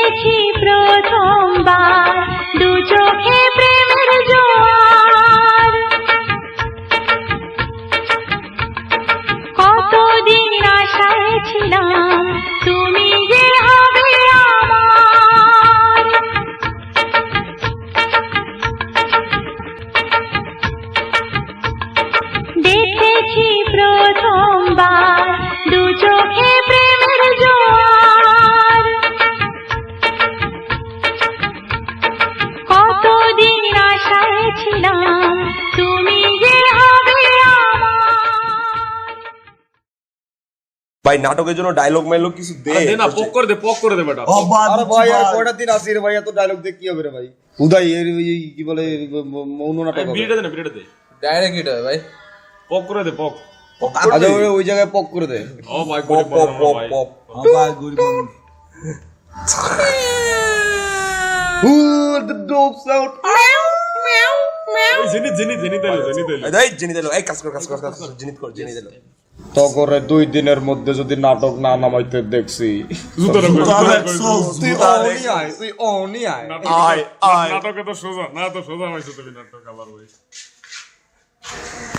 দেখেছি প্রথমবার দু চোখে প্রেমের জোয়ার। কতদিন আশায় ছিলাম তুমি যে হবে আমার। দেখেছি প্রথমবার দু চোখে প্রেমের জোয়ার। কতদিন আশায় ছিলাম তুমি যে হবে আমার। ভাই নাটকের জন্য ডায়লগ মাইলগ কিছু দে না পক করে দে বেটা। আরে ভাই আর কয়টা দিন আসি রে ভাই, এত ডায়লগ দিয়ে কি হবে রে ভাই? উদয় এর কি বলে মৌন নাটক হবে। বিড়িটা দে ডাইরেক্ট হিট হবে ভাই। পক করে দে পক। আচ্ছা ওই জায়গায় পক করে দে। ও ভাই গরিব মানুষ ভাই। Who the dogs out? ওই জিনিস এই জিনি দিল এই কাজ কর জিনিস কর জিনি দিল তো করে 2 দিনের মধ্যে যদি নাটক না নামাইতে দেখছি তুই অনি আয় আয় নাটকে তো সোজা না, তো সোজা হইছে তুমি নাটক আবার ওই